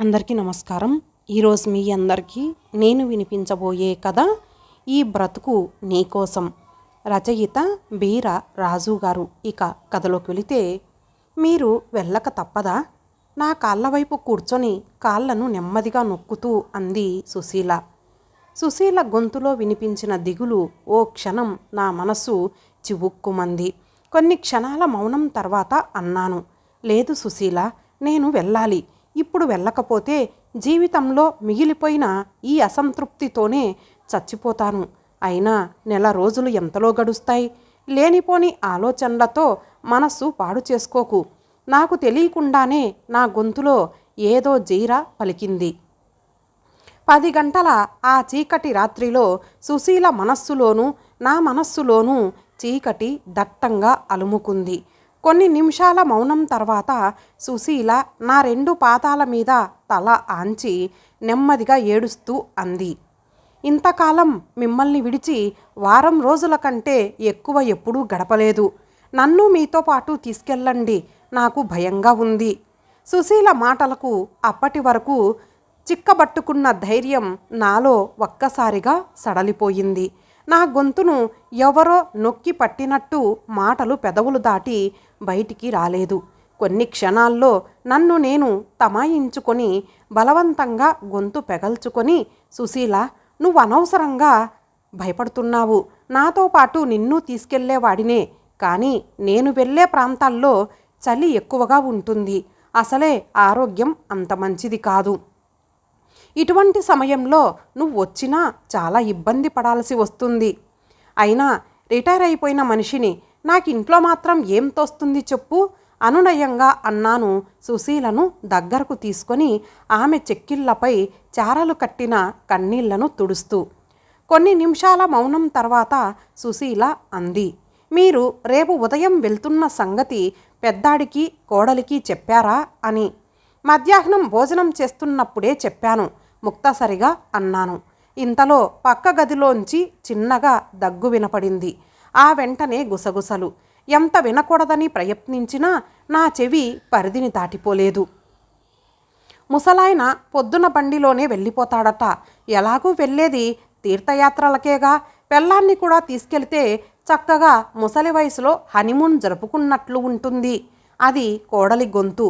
అందరికీ నమస్కారం. ఈరోజు మీ అందరికీ నేను వినిపించబోయే కథ ఈ బ్రతుకు నీకోసం. రచయిత బీర రాజు గారు. ఇక కథలోకి వెళితే, మీరు వెళ్ళక తప్పదా? నా కాళ్ళ వైపు కూర్చొని కాళ్ళను నెమ్మదిగా నొక్కుతూ అంది సుశీల. సుశీల గొంతులో వినిపించిన దిగులు ఓ క్షణం నా మనసు చివుక్కుమంది. కొన్ని క్షణాల మౌనం తర్వాత అన్నాను, లేదు సుశీల, నేను వెళ్ళాలి. ఇప్పుడు వెళ్ళకపోతే జీవితంలో మిగిలిపోయిన ఈ అసంతృప్తితోనే చచ్చిపోతాను. అయినా నెల రోజులు ఎంతలో గడుస్తాయి? లేనిపోని ఆలోచనలతో మనస్సు పాడు చేసుకోకు. నాకు తెలియకుండానే నా గొంతులో ఏదో జీర పలికింది. 10 గంటల ఆ చీకటి రాత్రిలో సుశీల మనస్సులోనూ నా మనస్సులోనూ చీకటి దట్టంగా అలుముకుంది. కొన్ని నిమిషాల మౌనం తర్వాత సుశీల నా 2 పాదాల మీద తల ఆంచి నెమ్మదిగా ఏడుస్తూ అంది, ఇంతకాలం మిమ్మల్ని విడిచి వారం రోజుల కంటే ఎక్కువ ఎప్పుడూ గడపలేదు. నన్ను మీతో పాటు తీసుకెళ్ళండి, నాకు భయంగా ఉంది. సుశీల మాటలకు అప్పటి వరకు చిక్కబట్టుకున్న ధైర్యం నాలో ఒక్కసారిగా సడలిపోయింది. నా గొంతును ఎవరో నొక్కి పట్టినట్టు మాటలు పెదవులు దాటి బయటికి రాలేదు. కొన్ని క్షణాల్లో నన్ను నేను తమాయించుకొని బలవంతంగా గొంతు పెగల్చుకొని, సుశీల, నువ్వు అనవసరంగా భయపడుతున్నావు. నాతో పాటు నిన్ను తీసుకెళ్లేవాడినే. కానీ నేను వెళ్ళే ప్రాంతాల్లో చలి ఎక్కువగా ఉంటుంది. అసలే ఆరోగ్యం అంత మంచిది కాదు. ఇటువంటి సమయంలో నువ్వు వచ్చినా చాలా ఇబ్బంది పడాల్సి వస్తుంది. అయినా రిటైర్ అయిపోయిన మనిషిని, నాకు ఇంట్లో మాత్రం ఏం తోస్తుంది చెప్పు? అనునయంగా అన్నాను సుశీలను దగ్గరకు తీసుకొని ఆమె చెక్కిళ్లపై చారలు కట్టిన కన్నీళ్లను తుడుస్తూ. కొన్ని నిమిషాల మౌనం తర్వాత సుశీల అంది, మీరు రేపు ఉదయం వెళ్తున్న సంగతి పెద్దాడికి కోడలికి చెప్పారా అని? మధ్యాహ్నం భోజనం చేస్తున్నప్పుడే చెప్పాను, ముక్తసరిగా అన్నాను. ఇంతలో పక్క గదిలోంచి చిన్నగా దగ్గు వినపడింది. ఆ వెంటనే గుసగుసలు. ఎంత వినకూడదని ప్రయత్నించినా నా చెవి పరిధిని దాటిపోలేదు. ముసలాయన పొద్దున బండిలోనే వెళ్ళిపోతాడట. ఎలాగూ వెళ్ళేది తీర్థయాత్రలకేగా, పెళ్ళాన్ని కూడా తీసుకెళ్తే చక్కగా ముసలి వయసులో హనీమూన్ జరుపుకున్నట్లు ఉంటుంది. అది కోడలి గొంతు.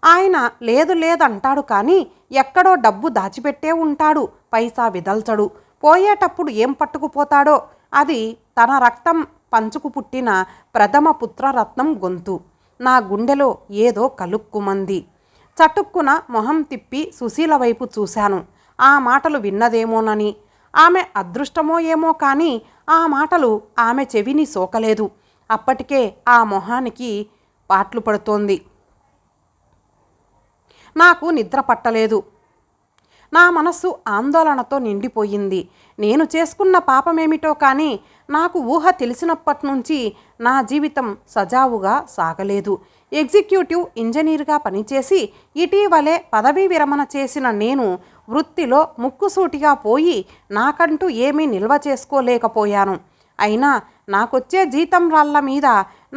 ఆయన లేదు లేదంటాడు కానీ ఎక్కడో డబ్బు దాచిపెట్టే ఉంటాడు. పైసా విదల్చడు. పోయేటప్పుడు ఏం పట్టుకుపోతాడో. అది తన రక్తం పంచుకు పుట్టిన ప్రథమ పుత్రరత్నం గొంతు. నా గుండెలో ఏదో కలుక్కుమంది. చటుక్కున మొహం తిప్పి సుశీల వైపు చూశాను. ఆ మాటలు విన్నదేమోనని. ఆమె అదృష్టమో ఏమో కానీ ఆ మాటలు ఆమె చెవిని సోకలేదు. అప్పటికే ఆ మొహానికి పాట్లు పడుతోంది. నాకు నిద్ర పట్టలేదు. నా మనస్సు ఆందోళనతో నిండిపోయింది. నేను చేసుకున్న పాపమేమిటో కానీ నాకు ఊహ తెలిసినప్పటి నుంచి నా జీవితం సజావుగా సాగలేదు. ఎగ్జిక్యూటివ్ ఇంజనీర్గా పనిచేసి ఇటీవలే పదవీ విరమణ చేసిన నేను వృత్తిలో ముక్కుసూటిగా పోయి నాకంటూ ఏమీ నిల్వ చేసుకోలేకపోయాను. అయినా నాకొచ్చే జీతం రాళ్ల మీద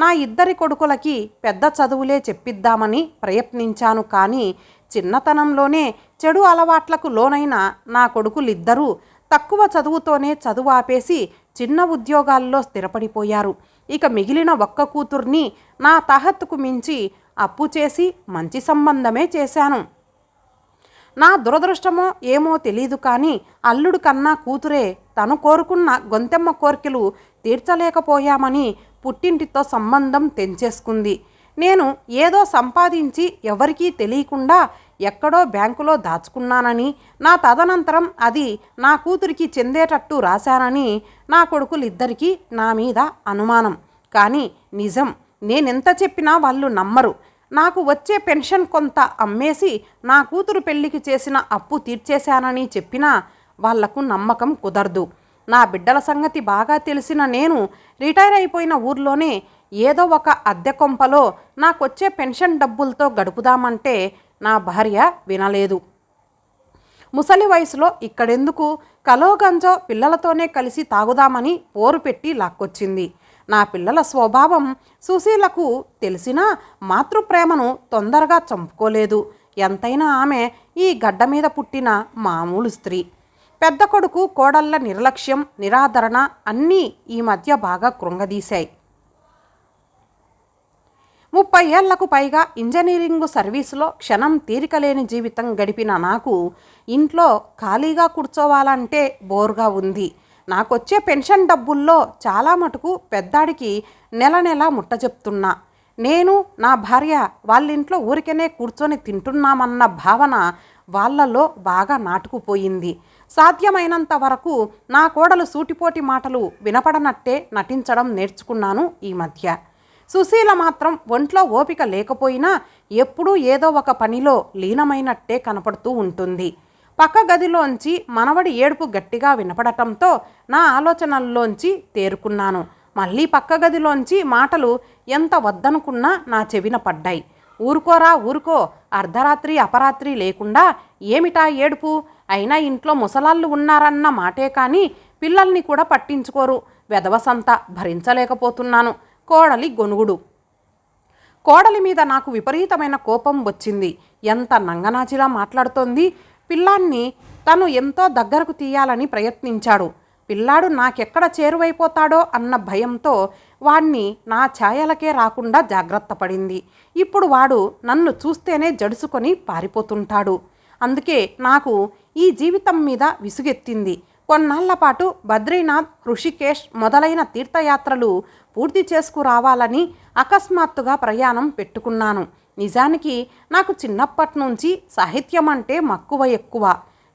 నా 2 కొడుకులకి పెద్ద చదువులే చెప్పిద్దామని ప్రయత్నించాను. కానీ చిన్నతనంలోనే చెడు అలవాట్లకు లోనైన నా కొడుకులిద్దరూ తక్కువ చదువుతోనే చదువు ఆపేసి చిన్న ఉద్యోగాల్లో స్థిరపడిపోయారు. ఇక మిగిలిన ఒక్క కూతుర్ని నా తాహత్తుకు మించి అప్పు చేసి మంచి సంబంధమే చేశాను. నా దురదృష్టమో ఏమో తెలీదు కానీ అల్లుడు కన్నా కూతురే తను కోరుకున్న గొంతెమ్మ కోర్కెలు తీర్చలేకపోయామని పుట్టింటితో సంబంధం తెంచేసుకుంది. నేను ఏదో సంపాదించి ఎవరికీ తెలియకుండా ఎక్కడో బ్యాంకులో దాచుకున్నానని, నా తదనంతరం అది నా కూతురికి చెందేటట్టు రాశానని నా కొడుకులిద్దరికీ నా మీద అనుమానం. కానీ నిజం. నేనెంత చెప్పినా వాళ్ళు నమ్మరు. నాకు వచ్చే పెన్షన్ కొంత అమ్మేసి నా కూతురు పెళ్లికి చేసిన అప్పు తీర్చేశానని చెప్పినా వాళ్లకు నమ్మకం కుదరదు. నా బిడ్డల సంగతి బాగా తెలిసిన నేను రిటైర్ అయిపోయిన ఊర్లోనే ఏదో ఒక అద్దె కొంపలో నాకొచ్చే పెన్షన్ డబ్బులతో గడుపుదామంటే నా భార్య వినలేదు. ముసలి వయసులో ఇక్కడెందుకు, కలోగంజో పిల్లలతోనే కలిసి తాగుదామని పోరు పెట్టి లాక్కొచ్చింది. నా పిల్లల స్వభావం సుశీలకు తెలిసినా మాతృప్రేమను తొందరగా చంపుకోలేదు. ఎంతైనా ఆమె ఈ గడ్డ మీద పుట్టిన మామూలు స్త్రీ. పెద్ద కొడుకు కోడళ్ళ నిర్లక్ష్యం, నిరాదరణ అన్నీ ఈ మధ్య బాగా కృంగదీశాయి. 30 ఏళ్లకు పైగా ఇంజనీరింగు సర్వీసులో క్షణం తీరికలేని జీవితం గడిపిన నాకు ఇంట్లో ఖాళీగా కూర్చోవాలంటే బోర్గా ఉంది. నాకొచ్చే పెన్షన్ డబ్బుల్లో చాలా మటుకు పెద్దాడికి నెల నెల ముట్టజెప్తున్నా. నేను నా భార్య వాళ్ళింట్లో ఊరికనే కూర్చొని తింటున్నామన్న భావన వాళ్ళలో బాగా నాటుకుపోయింది. సాధ్యమైనంత వరకు నా కోడలు సూటిపోటి మాటలు వినపడనట్టే నటించడం నేర్చుకున్నాను ఈ మధ్య. సుశీల మాత్రం ఒంట్లో ఓపిక లేకపోయినా ఎప్పుడూ ఏదో ఒక పనిలో లీనమైనట్టే కనపడుతూ ఉంటుంది. పక్క గదిలోంచి మనవడి ఏడుపు గట్టిగా వినపడటంతో నా ఆలోచనల్లోంచి తేరుకున్నాను. మళ్ళీ పక్క గదిలోంచి మాటలు ఎంత వద్దనుకున్నా నా చెవిన పడ్డాయి. ఊరుకోరా ఊరుకో, అర్ధరాత్రి అపరాత్రి లేకుండా ఏమిటా ఏడుపు? అయినా ఇంట్లో ముసలాళ్ళు ఉన్నారన్న మాటే కానీ పిల్లల్ని కూడా పట్టించుకోరు. వెధవసంతా భరించలేకపోతున్నాను. కోడలి గొనుగుడు. కోడలి మీద నాకు విపరీతమైన కోపం వచ్చింది. ఎంత నంగనాచిలా మాట్లాడుతోంది. పిల్లాన్ని తను ఎంతో దగ్గరకు తీయాలని ప్రయత్నించాడు. పిల్లాడు నాకెక్కడ చేరువైపోతాడో అన్న భయంతో వాణ్ణి నా ఛాయలకే రాకుండా జాగ్రత్త పడింది. ఇప్పుడు వాడు నన్ను చూస్తేనే జడుసుకొని పారిపోతుంటాడు. అందుకే నాకు ఈ జీవితం మీద విసుగెత్తింది. కొన్నాళ్ల పాటు బద్రీనాథ్, హృషికేశ్ మొదలైన తీర్థయాత్రలు పూర్తి చేసుకురావాలని అకస్మాత్తుగా ప్రయాణం పెట్టుకున్నాను. నిజానికి నాకు చిన్నప్పటి నుంచి సాహిత్యం అంటే మక్కువ ఎక్కువ.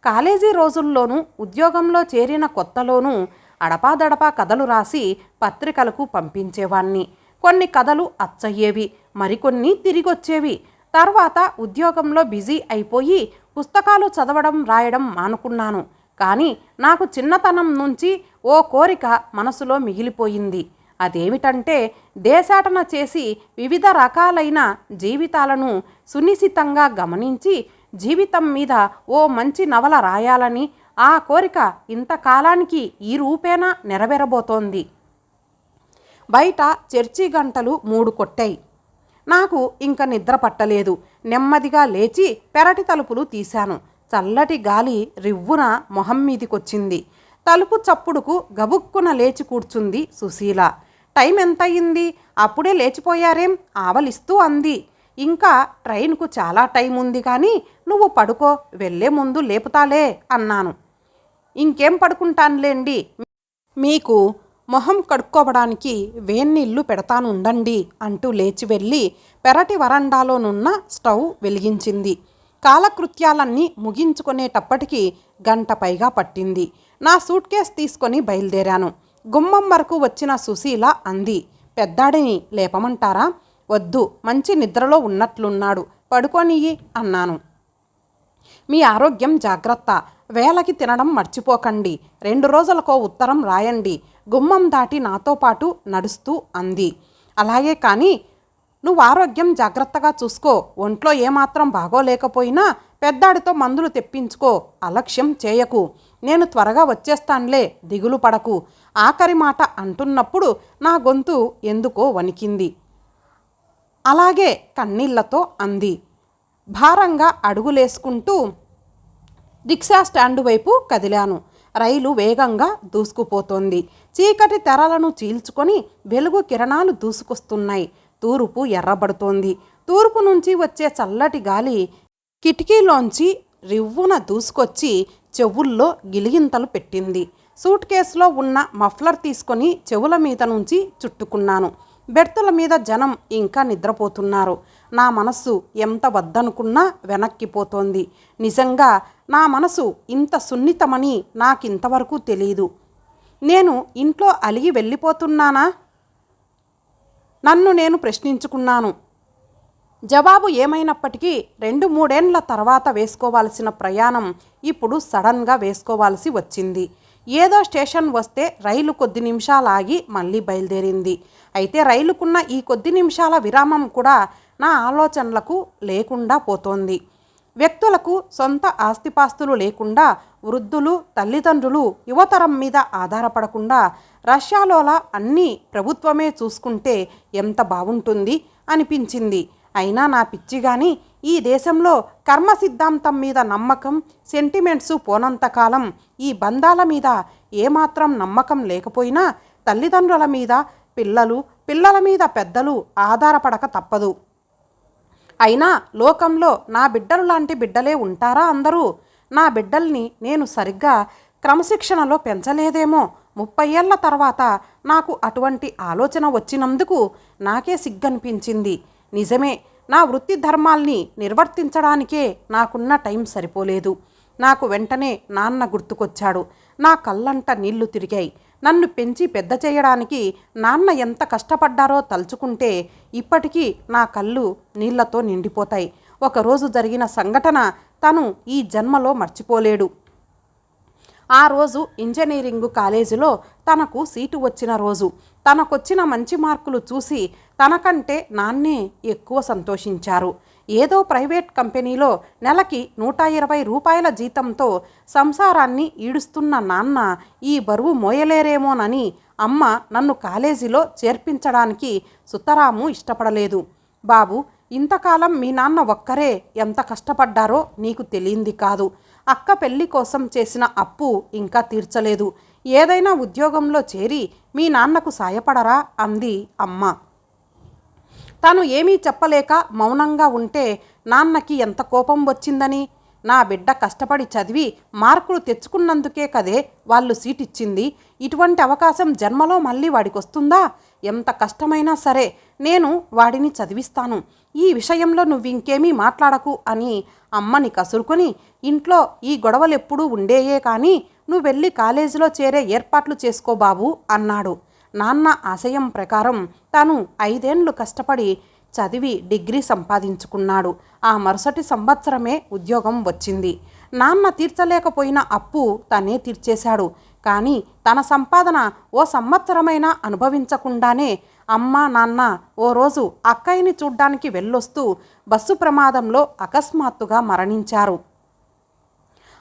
కాలేజీ రోజుల్లోనూ ఉద్యోగంలో చేరిన కొత్తలోనూ అడపాదడపా కథలు రాసి పత్రికలకు పంపించేవాణ్ణి. కొన్ని కథలు అచ్చయ్యేవి, మరికొన్ని తిరిగొచ్చేవి. తర్వాత ఉద్యోగంలో బిజీ అయిపోయి పుస్తకాలు చదవడం రాయడం మానుకున్నాను. కానీ నాకు చిన్నతనం నుంచి ఓ కోరిక మనసులో మిగిలిపోయింది. అదేమిటంటే దేశాటన చేసి వివిధ రకాలైన జీవితాలను సునిశితంగా గమనించి జీవితం మీద ఓ మంచి నవల రాయాలని. ఆ కోరిక ఇంతకాలానికి ఈ రూపేణా నెరవేరబోతోంది. బయట చర్చి గంటలు 3 కొట్టాయి. నాకు ఇంక నిద్ర పట్టలేదు. నెమ్మదిగా లేచి పెరటి తలుపులు తీశాను. చల్లటి గాలి రివ్వున మొహం మీదికొచ్చింది. తలుపు చప్పుడుకు గబుక్కున లేచి కూర్చుంది సుశీల. టైం ఎంతయింది? అప్పుడే లేచిపోయారేం? ఆవలిస్తూ అంది. ఇంకా ట్రైన్కు చాలా టైం ఉంది కానీ నువ్వు పడుకో, వెళ్ళే ముందు లేపుతాలే అన్నాను. ఇంకేం పడుకుంటానులేండి, మీకు మొహం కడుక్కోవడానికి వేన్నీళ్లు పెడతాను ఉండండి అంటూ లేచి వెళ్ళి పెరటి వరండాలోనున్న స్టవ్ వెలిగించింది. కాలకృత్యాలన్నీ ముగించుకునేటప్పటికి గంట పైగా పట్టింది. నా సూట్ కేస్ తీసుకొని బయలుదేరాను. గుమ్మం వరకు వచ్చిన సుశీల అంది, పెద్దాడిని లేపమంటారా? వద్దు, మంచి నిద్రలో ఉన్నట్లున్నాడు, పడుకోనియ్యి అన్నాను. మీ ఆరోగ్యం జాగ్రత్త, వేళకి తినడం మర్చిపోకండి, 2 రోజులకో ఉత్తరం రాయండి, గుమ్మం దాటి నాతో పాటు నడుస్తూ అంది. అలాగే కానీ నువ్వు ఆరోగ్యం జాగ్రత్తగా చూసుకో. ఒంట్లో ఏమాత్రం బాగోలేకపోయినా పెద్దాడితో మందులు తెప్పించుకో, అలక్ష్యం చేయకు. నేను త్వరగా వచ్చేస్తానులే, దిగులు పడకు. ఆఖరి మాట అంటున్నప్పుడు నా గొంతు ఎందుకో వణికింది. అలాగే కన్నీళ్లతో అంది. భారంగా అడుగులేసుకుంటూ రిక్షా స్టాండు వైపు కదిలాను. రైలు వేగంగా దూసుకుపోతోంది. చీకటి తెరలను చీల్చుకొని వెలుగు కిరణాలు దూసుకొస్తున్నాయి. తూర్పు ఎర్రబడుతోంది. తూర్పు నుంచి వచ్చే చల్లటి గాలి కిటికీలోంచి రివ్వున దూసుకొచ్చి చెవుల్లో గిలిగింతలు పెట్టింది. సూట్ కేసులో ఉన్న మఫ్లర్ తీసుకొని చెవుల మీద నుంచి చుట్టుకున్నాను. బెర్తుల మీద జనం ఇంకా నిద్రపోతున్నారు. నా మనస్సు ఎంత వద్దనుకున్నా వెనక్కిపోతోంది. నిజంగా నా మనసు ఇంత సున్నితమని నాకింతవరకు తెలీదు. నేను ఇంట్లో అలిగి వెళ్ళిపోతున్నానా? నన్ను నేను ప్రశ్నించుకున్నాను. జవాబు ఏమైనప్పటికీ 2-3 ఏండ్ల తర్వాత వేసుకోవాల్సిన ప్రయాణం ఇప్పుడు సడన్గా వేసుకోవాల్సి వచ్చింది. ఏదో స్టేషన్ వస్తే రైలు కొద్ది నిమిషాలు ఆగి మళ్ళీ బయలుదేరింది. అయితే రైలుకున్న ఈ కొద్ది నిమిషాల విరామం కూడా నా ఆలోచనలకు లేకుండా పోతోంది. వ్యక్తులకు సొంత ఆస్తిపాస్తులు లేకుండా, వృద్ధులు, తల్లిదండ్రులు యువతరం మీద ఆధారపడకుండా రష్యాలోలా అన్నీ ప్రభుత్వమే చూసుకుంటే ఎంత బాగుంటుంది అనిపించింది. అయినా నా పిచ్చి కానీ ఈ దేశంలో కర్మ సిద్ధాంతం మీద నమ్మకం, సెంటిమెంట్స్ పోనంతకాలం ఈ బంధాల మీద ఏమాత్రం నమ్మకం లేకపోయినా తల్లిదండ్రుల మీద పిల్లలు, పిల్లల మీద పెద్దలు ఆధారపడక తప్పదు. అయినా లోకంలో నా బిడ్డలు లాంటి బిడ్డలే ఉంటారా అందరూ? నా బిడ్డల్ని నేను సరిగ్గా క్రమశిక్షణలో పెంచలేదేమో. 30 ఏళ్ల తర్వాత నాకు అటువంటి ఆలోచన వచ్చినందుకు నాకే సిగ్గనిపించింది. నిజమే, నా వృత్తి ధర్మాల్ని నిర్వర్తించడానికే నాకున్న టైం సరిపోలేదు. నాకు వెంటనే నాన్న గుర్తుకొచ్చాడు. నా కళ్ళంట నీళ్లు తిరిగాయి. నన్ను పెంచి పెద్ద చేయడానికి నాన్న ఎంత కష్టపడ్డారో తలుచుకుంటే ఇప్పటికీ నా కళ్ళు నీళ్లతో నిండిపోతాయి. ఒకరోజు జరిగిన సంఘటన తను ఈ జన్మలో మర్చిపోలేడు. ఆ రోజు ఇంజనీరింగ్ కాలేజీలో తనకు సీటు వచ్చిన రోజు. తనకొచ్చిన మంచి మార్కులు చూసి తనకంటే నాన్నే ఎక్కువ సంతోషించారు. ఏదో ప్రైవేట్ కంపెనీలో నెలకి 120 రూపాయల జీతంతో సంసారాన్ని ఈడుస్తున్న నాన్న ఈ బరువు మోయలేరేమోనని అమ్మ నన్ను కాలేజీలో చేర్పించడానికి సుతరాము ఇష్టపడలేదు. బాబు, ఇంతకాలం మీ నాన్న ఒక్కరే ఎంత కష్టపడ్డారో నీకు తెలియంది కాదు. అక్క పెళ్లి కోసం చేసిన అప్పు ఇంకా తీర్చలేదు. ఏదైనా ఉద్యోగంలో చేరి మీ నాన్నకు సాయపడరా అంది అమ్మ. తను ఏమీ చెప్పలేక మౌనంగా ఉంటే నాన్నకి ఎంత కోపం వచ్చిందని. నా బిడ్డ కష్టపడి చదివి మార్కులు తెచ్చుకున్నందుకే కదే వాళ్ళు సీట్ ఇచ్చింది. ఇటువంటి అవకాశం జన్మలో మళ్ళీ వాడికి వస్తుందా? ఎంత కష్టమైనా సరే నేను వాడిని చదివిస్తాను. ఈ విషయంలో నువ్వింకేమీ మాట్లాడకు అని అమ్మని కసురుకొని, ఇంట్లో ఈ గొడవలెప్పుడూ ఉండేయే కానీ నువ్వెళ్ళి కాలేజీలో చేరే ఏర్పాట్లు చేసుకో బాబు అన్నాడు. నాన్న ఆశయం ప్రకారం తను 5 ఏళ్లు కష్టపడి చదివి డిగ్రీ సంపాదించుకున్నాడు. ఆ మరుసటి సంవత్సరమే ఉద్యోగం వచ్చింది. నాన్న తీర్చలేకపోయిన అప్పు తనే తీర్చేశాడు. కానీ తన సంపాదన ఓ సంవత్సరమైనా అనుభవించకుండానే అమ్మ నాన్న ఓ రోజు అక్కయ్యని చూడ్డానికి వెళ్ళొస్తూ బస్సు ప్రమాదంలో అకస్మాత్తుగా మరణించారు.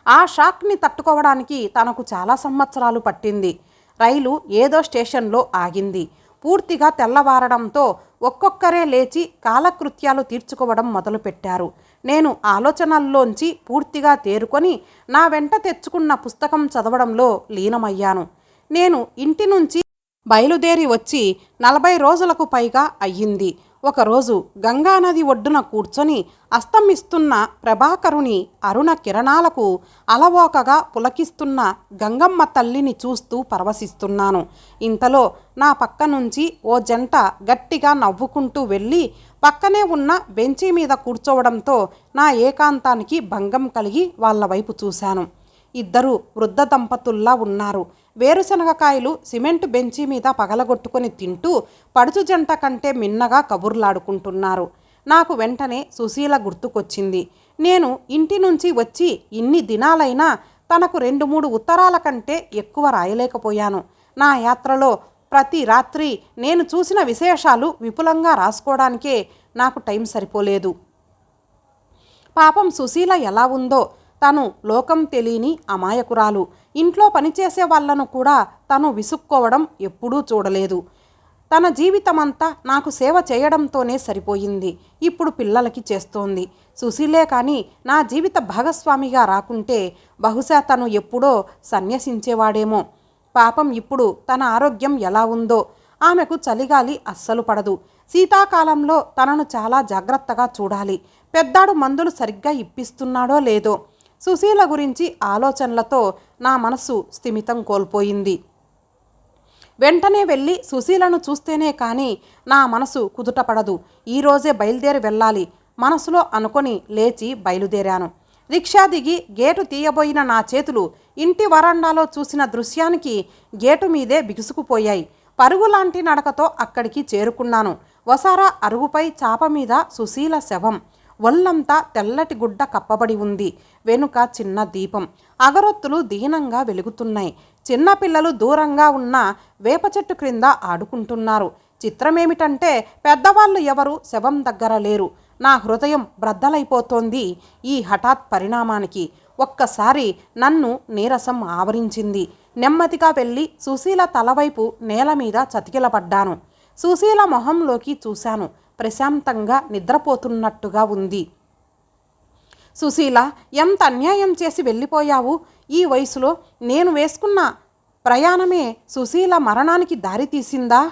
ఆ షాక్ని తట్టుకోవడానికి తనకు చాలా సంవత్సరాలు పట్టింది. రైలు ఏదో స్టేషన్లో ఆగింది. పూర్తిగా తెల్లవారడంతో ఒక్కొక్కరే లేచి కాలకృత్యాలు తీర్చుకోవడం మొదలుపెట్టారు. నేను ఆలోచనల్లోంచి పూర్తిగా తేరుకొని నా వెంట తెచ్చుకున్న పుస్తకం చదవడంలో లీనమయ్యాను. నేను ఇంటి నుంచి బయలుదేరి వచ్చి 40 రోజులకు పైగా అయ్యింది. ఒకరోజు గంగానది ఒడ్డున కూర్చొని అస్తమిస్తున్న ప్రభాకరుని అరుణ కిరణాలకు అలవోకగా పులకిస్తున్న గంగమ్మ తల్లిని చూస్తూ పరవశిస్తున్నాను. ఇంతలో నా పక్క నుంచి ఓ జంట గట్టిగా నవ్వుకుంటూ వెళ్ళి పక్కనే ఉన్న బెంచీ మీద కూర్చోవడంతో నా ఏకాంతానికి భంగం కలిగి వాళ్ళ వైపు చూశాను. ఇద్దరు వృద్ధ దంపతుల్లా ఉన్నారు. వేరుశనగకాయలు సిమెంట్ బెంచీ మీద పగలగొట్టుకొని తింటూ పడుచు జంట కంటే మిన్నగా కబుర్లాడుకుంటున్నారు. నాకు వెంటనే సుశీల గుర్తుకొచ్చింది. నేను ఇంటి నుంచి వచ్చి ఇన్ని దినాలైనా తనకు 2-3 ఉత్తరాల కంటే ఎక్కువ రాయలేకపోయాను. నా యాత్రలో ప్రతి రాత్రి నేను చూసిన విశేషాలు విపులంగా రాసుకోవడానికే నాకు టైం సరిపోలేదు. పాపం సుశీల ఎలా ఉందో. తను లోకం తెలియని అమాయకురాలు. ఇంట్లో పనిచేసే వాళ్లను కూడా తను విసుక్కోవడం ఎప్పుడూ చూడలేదు. తన జీవితమంతా నాకు సేవ చేయడంతోనే సరిపోయింది. ఇప్పుడు పిల్లలకి చేస్తోంది. సుశీలే కానీ నా జీవిత భాగస్వామిగా రాకుంటే బహుశా తను ఎప్పుడో సన్యసించేవాడేమో. పాపం ఇప్పుడు తన ఆరోగ్యం ఎలా ఉందో. ఆమెకు చలిగాలి అస్సలు పడదు. శీతాకాలంలో తనను చాలా జాగ్రత్తగా చూడాలి. పెద్దాడు మందులు సరిగ్గా ఇప్పిస్తున్నాడో లేదో. సుశీల గురించి ఆలోచనలతో నా మనసు స్థిమితం కోల్పోయింది. వెంటనే వెళ్ళి సుశీలను చూస్తేనే కానీ నా మనసు కుదుటపడదు. ఈరోజే బయలుదేరి వెళ్ళాలి మనసులో అనుకొని లేచి బయలుదేరాను. రిక్షా దిగి గేటు తీయబోయిన నా చేతులు ఇంటి వరండాలో చూసిన దృశ్యానికి గేటు మీదే బిగుసుకుపోయాయి. పరుగులాంటి నడకతో అక్కడికి చేరుకున్నాను. వసారా అరుగుపై చాప మీద సుశీల శవం. ఒళ్ళంతా తెల్లటి గుడ్డ కప్పబడి ఉంది. వెనుక చిన్న దీపం. అగరొత్తులు దీనంగా వెలుగుతున్నాయి. చిన్నపిల్లలు దూరంగా ఉన్న వేప చెట్టు క్రింద ఆడుకుంటున్నారు. చిత్రమేమిటంటే పెద్దవాళ్ళు ఎవరు శవం దగ్గర లేరు. నా హృదయం బ్రద్దలైపోతోంది ఈ హఠాత్ పరిణామానికి. ఒక్కసారి నన్ను నీరసం ఆవరించింది. నెమ్మదిగా వెళ్ళి సుశీల తలవైపు నేల మీద చతికిలపడ్డాను. సుశీల మొహంలోకి చూశాను. ప్రశాంతంగా నిద్రపోతున్నట్టుగా ఉంది. సుశీల, ఎంత అన్యాయం చేసి వెళ్ళిపోయావు. ఈ వయసులో నేను వేసుకున్న ప్రయాణమే సుశీల మరణానికి దారితీసిందా?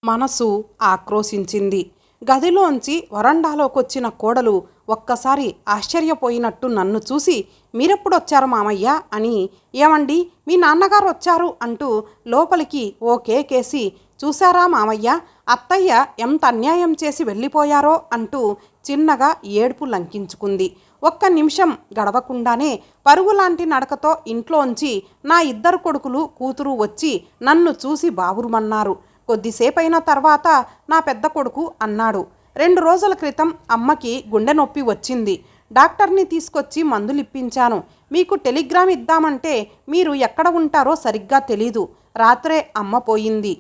మనసు ఆక్రోశించింది. గదిలోంచి వరండాలోకొచ్చిన కోడలు ఒక్కసారి ఆశ్చర్యపోయినట్టు నన్ను చూసి, మీరెప్పుడొచ్చారు మామయ్య అని, ఏమండి మీ నాన్నగారు వచ్చారు అంటూ లోపలికి ఓ కేకేసి, చూశారా మామయ్య, అత్తయ్య ఎంత అన్యాయం చేసి వెళ్ళిపోయారో అంటూ చిన్నగా ఏడుపు లంకించుకుంది. ఒక్క నిమిషం గడవకుండానే పరుగులాంటి నడకతో ఇంట్లోంచి నా ఇద్దరు కొడుకులు కూతురు వచ్చి నన్ను చూసి బావురుమన్నారు. కొద్దిసేపైన తర్వాత నా పెద్ద కొడుకు అన్నాడు, 2 రోజుల క్రితం అమ్మకి గుండె నొప్పి వచ్చింది. డాక్టర్ని తీసుకొచ్చి మందులిప్పించాను. మీకు టెలిగ్రామ్ ఇద్దామంటే మీరు ఎక్కడ ఉంటారో సరిగ్గా తెలీదు. రాత్రే అమ్మ పోయింది.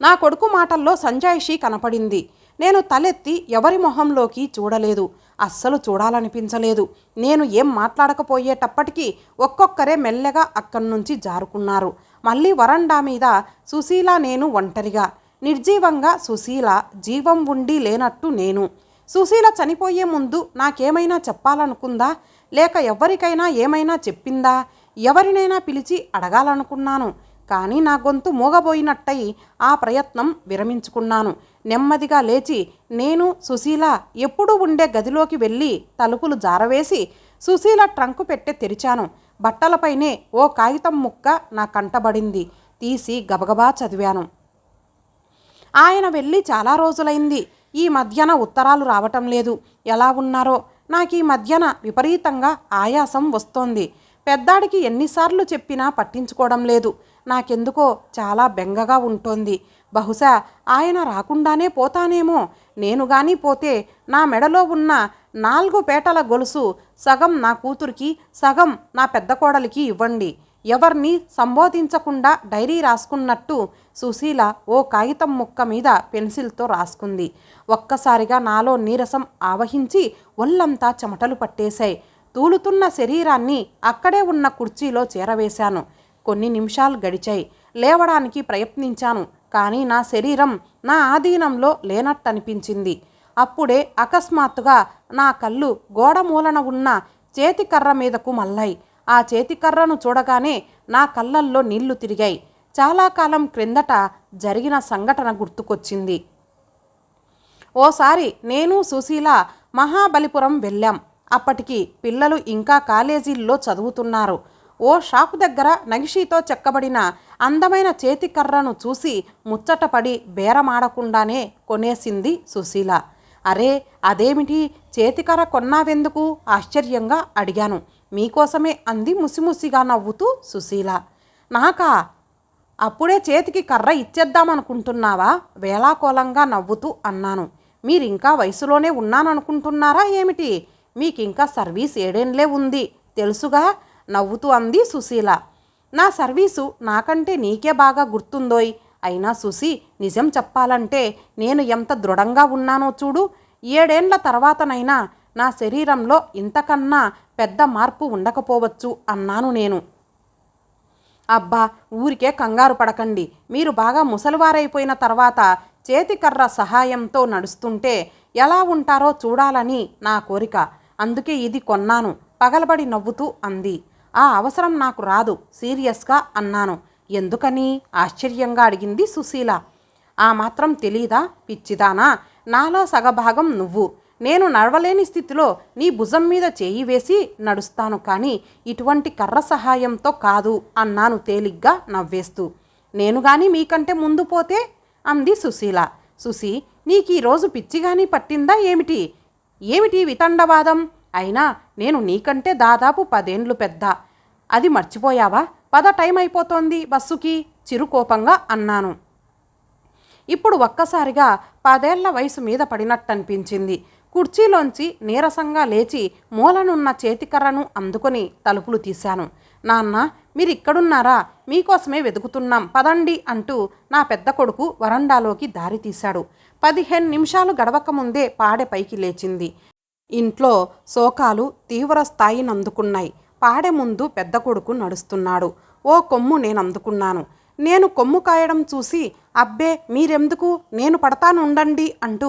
నా కొడుకు మాటల్లో సంజాయిషి కనపడింది. నేను తలెత్తి ఎవరి మొహంలోకి చూడలేదు. అస్సలు చూడాలనిపించలేదు. నేను ఏం మాట్లాడకపోయేటప్పటికీ ఒక్కొక్కరే మెల్లగా అక్కడి నుంచి జారుకున్నారు. మళ్ళీ వరండా మీద సుశీల నేను ఒంటరిగా, నిర్జీవంగా సుశీల జీవం ఉండి లేనట్టు నేను. సుశీల చనిపోయే ముందు నాకేమైనా చెప్పాలనుకుందా? లేక ఎవరికైనా ఏమైనా చెప్పిందా? ఎవరినైనా పిలిచి అడగాలనుకున్నాను. కానీ నా గొంతు మూగబోయినట్టయి ఆ ప్రయత్నం విరమించుకున్నాను. నెమ్మదిగా లేచి నేను సుశీల ఎప్పుడూ ఉండే గదిలోకి వెళ్ళి తలుపులు జారవేసి సుశీల ట్రంకు పెట్టె తెరిచాను. బట్టలపైనే ఓ కాగితం ముక్క నా కంటబడింది. తీసి గబగబా చదివాను. ఆయన వెళ్ళి చాలా రోజులైంది. ఈ మధ్యన ఉత్తరాలు రావటం లేదు. ఎలా ఉన్నారో. నాకు ఈ మధ్యన విపరీతంగా ఆయాసం వస్తోంది. పెద్దాడికి ఎన్నిసార్లు చెప్పినా పట్టించుకోవడం లేదు. నాకెందుకో చాలా బెంగగా ఉంటోంది. బహుశా ఆయన రాకుండానే పోతానేమో. నేను గాని పోతే నా మెడలో ఉన్న 4 పేటల గొలుసు సగం నా కూతురికి, సగం నా పెద్ద కోడలికి ఇవ్వండి. ఎవరిని సంబోధించకుండా డైరీ రాసుకున్నట్టు సుశీల ఓ కాగితం ముక్క మీద పెన్సిల్తో రాసుకుంది. ఒక్కసారిగా నాలో నీరసం ఆవహించి ఒళ్ళంతా చెమటలు పట్టేశాయి. తూలుతున్న శరీరాన్ని అక్కడే ఉన్న కుర్చీలో చేరవేశాను. కొన్ని నిమిషాలు గడిచాయి. లేవడానికి ప్రయత్నించాను. కానీ నా శరీరం నా ఆధీనంలో లేనట్టనిపించింది. అప్పుడే అకస్మాత్తుగా నా కళ్ళు గోడ మూలన ఉన్న చేతికర్ర మీదకు మళ్ళాయి. ఆ చేతికర్రను చూడగానే నా కళ్ళల్లో నీళ్లు తిరిగాయి. చాలా కాలం క్రిందట జరిగిన సంఘటన గుర్తుకొచ్చింది. ఓసారి నేను సుశీల మహాబలిపురం వెళ్ళాం. అప్పటికి పిల్లలు ఇంకా కాలేజీల్లో చదువుతున్నారు. ఓ షాపు దగ్గర నగిషీతో చెక్కబడిన అందమైన చేతికర్రను చూసి ముచ్చటపడి బేరమాడకుండానే కొనేసింది సుశీల. అరే, అదేమిటి, చేతికర్ర కొన్నావెందుకు? ఆశ్చర్యంగా అడిగాను. మీకోసమే అంది ముసిముసిగా నవ్వుతూ సుశీల. నాకా? అప్పుడే చేతికి కర్ర ఇచ్చేద్దామనుకుంటున్నావా? వేళాకోళంగా నవ్వుతూ అన్నాను. మీరింకా వయసులోనే ఉన్నాననుకుంటున్నారా ఏమిటి? మీకింకా సర్వీస్ 7 ఏళ్లే ఉంది తెలుసుగా, నవ్వుతూ అంది సుశీల. నా సర్వీసు నాకంటే నీకే బాగా గుర్తుందోయ్. అయినా సుశీ, నిజం చెప్పాలంటే నేను ఎంత దృఢంగా ఉన్నానో చూడు. 7 ఏళ్ల తర్వాతనైనా నా శరీరంలో ఇంతకన్నా పెద్ద మార్పు ఉండకపోవచ్చు అన్నాను నేను. అబ్బా, ఊరికే కంగారు పడకండి. మీరు బాగా ముసలివారైపోయిన తర్వాత చేతికర్ర సహాయంతో నడుస్తుంటే ఎలా ఉంటారో చూడాలని నా కోరిక. అందుకే ఇది కొన్నాను. పగలబడి నవ్వుతూ అంది. ఆ అవసరం నాకు రాదు, సీరియస్గా అన్నాను. ఎందుకని? ఆశ్చర్యంగా అడిగింది సుశీల. ఆ మాత్రం తెలీదా పిచ్చిదానా? నాలో సగభాగం నువ్వు. నేను నడవలేని స్థితిలో నీ భుజం మీద చేయి వేసి నడుస్తాను, కానీ ఇటువంటి కర్ర సహాయంతో కాదు అన్నాను తేలిగ్గా నవ్వేస్తూ. నేను గాని మీకంటే ముందు పోతే అంది సుశీల. సుశీ, నీకు ఈరోజు పిచ్చిగాని పట్టిందా ఏమిటి? ఏమిటి వితండవాదం? అయినా నేను నీకంటే దాదాపు 10 ఏండ్లు పెద్ద. అది మర్చిపోయావా? పద, టైం అయిపోతోంది బస్సుకి చిరుకోపంగా అన్నాను. ఇప్పుడు ఒక్కసారిగా 10 ఏళ్ల వయసు మీద పడినట్టనిపించింది. కుర్చీలోంచి నీరసంగా లేచి మూలనున్న చేతికర్రను అందుకొని తలుపులు తీశాను. నాన్న, మీరిక్కడున్నారా? మీకోసమే వెతుకుతున్నాం, పదండి అంటూ నా పెద్ద కొడుకు వరండాలోకి దారి తీశాడు. 15 నిమిషాలు గడవకముందే పాడె పైకి లేచింది. ఇంట్లో శోకాలు తీవ్ర స్థాయినందుకున్నాయి. పాడె ముందు పెద్ద కొడుకు నడుస్తున్నాడు. ఓ కొమ్ము నేనందుకున్నాను. నేను కొమ్ము కాయడం చూసి, అబ్బే మీరెందుకు, నేను పడతాను ఉండండి అంటూ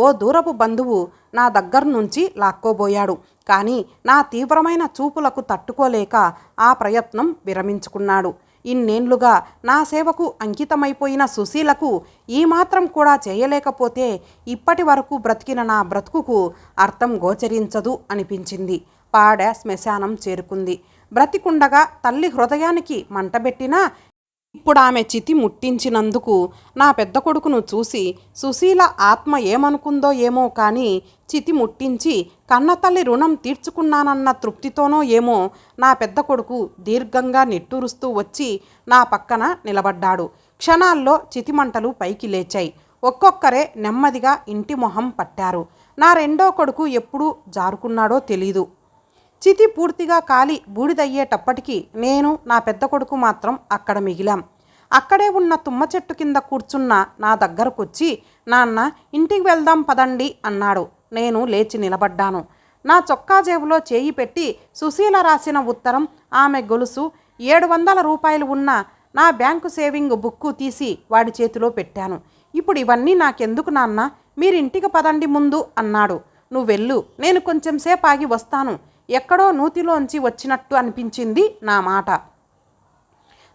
ఓ దూరపు బంధువు నా దగ్గర నుంచి లాక్కోబోయాడు. కానీ నా తీవ్రమైన చూపులకు తట్టుకోలేక ఆ ప్రయత్నం విరమించుకున్నాడు. ఇన్నేళ్లుగా నా సేవకు అంకితమైపోయిన సుశీలకు ఈ మాత్రం కూడా చేయలేకపోతే ఇప్పటి వరకు బ్రతికిన నా బ్రతుకుకు అర్థం గోచరించదు అనిపించింది. పాడ శ్మశానం చేరుకుంది. బ్రతికుండగా తల్లి హృదయానికి మంటబెట్టినా ఇప్పుడు ఆమె చితి ముట్టించినందుకు నా పెద్ద కొడుకును చూసి సుశీల ఆత్మ ఏమనుకుందో ఏమో కానీ చితి ముట్టించి కన్నతల్లి రుణం తీర్చుకున్నానన్న తృప్తితోనో ఏమో నా పెద్ద కొడుకు దీర్ఘంగా నిట్టూరుస్తూ వచ్చి నా పక్కన నిలబడ్డాడు. క్షణాల్లో చితిమంటలు పైకి లేచాయి. ఒక్కొక్కరే నెమ్మదిగా ఇంటి మొహం పట్టారు. నా రెండో కొడుకు ఎప్పుడు జారుకున్నాడో తెలీదు. చితి పూర్తిగా కాలి బూడిదయ్యేటప్పటికి నేను నా పెద్ద కొడుకు మాత్రం అక్కడ మిగిలాం. అక్కడే ఉన్న తుమ్మ చెట్టు కింద కూర్చున్న నా దగ్గరకొచ్చి, నాన్న ఇంటికి వెళ్దాం పదండి అన్నాడు. నేను లేచి నిలబడ్డాను. నా చొక్కా జేబులో చేయి పెట్టి సుశీల రాసిన ఉత్తరం, ఆమె గొలుసు, 700 రూపాయలు ఉన్న నా బ్యాంకు సేవింగ్ బుక్కు తీసి వాడి చేతిలో పెట్టాను. ఇప్పుడు ఇవన్నీ నాకెందుకు నాన్న, మీరింటికి పదండి ముందు అన్నాడు. నువ్వెళ్ళు, నేను కొంచెం సేపు ఆగి వస్తాను. ఎక్కడో నూతిలోంచి వచ్చినట్టు అనిపించింది నా మాట.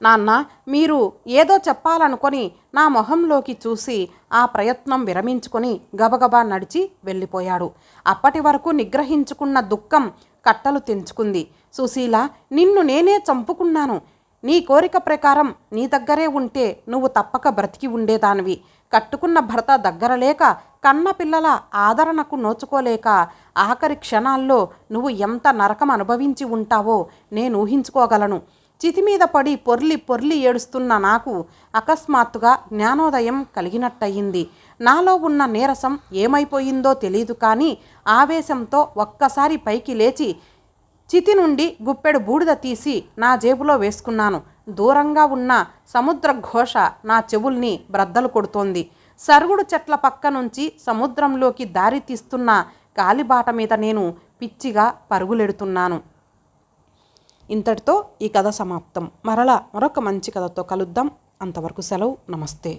నాన్న, మీరు ఏదో చెప్పాలనుకొని నా మొహంలోకి చూసి ఆ ప్రయత్నం విరమించుకొని గబగబా నడిచి వెళ్ళిపోయాడు. అప్పటి వరకు నిగ్రహించుకున్న దుఃఖం కట్టలు తెంచుకుంది. సుశీల, నిన్ను నేనే చంపుకున్నాను. నీ కోరిక ప్రకారం నీ దగ్గరే ఉంటే నువ్వు తప్పక బ్రతికి ఉండేదానివి. కట్టుకున్న భర్త దగ్గర లేక, కన్న పిల్లల ఆదరణకు నోచుకోలేక ఆఖరి క్షణాల్లో నువ్వు ఎంత నరకం అనుభవించి ఉంటావో నేను ఊహించుకోగలను. చితి మీద పడి పొర్లి పొర్లి ఏడుస్తున్న నాకు అకస్మాత్తుగా జ్ఞానోదయం కలిగినట్టయింది. నాలో ఉన్న నీరసం ఏమైపోయిందో తెలీదు కానీ ఆవేశంతో ఒక్కసారి పైకి లేచి చితి నుండి గుప్పెడు బూడిద తీసి నా జేబులో వేసుకున్నాను. దూరంగా ఉన్న సముద్ర ఘోష నా చెవుల్ని బ్రద్దలు కొడుతోంది. సరుగుడు చెట్ల పక్క నుంచి సముద్రంలోకి దారి తీస్తున్న గాలిబాట మీద నేను పిచ్చిగా పరుగులెడుతున్నాను. ఇంతటితో ఈ కథ సమాప్తం. మరలా మరొక మంచి కథతో కలుద్దాం. అంతవరకు సెలవు. నమస్తే.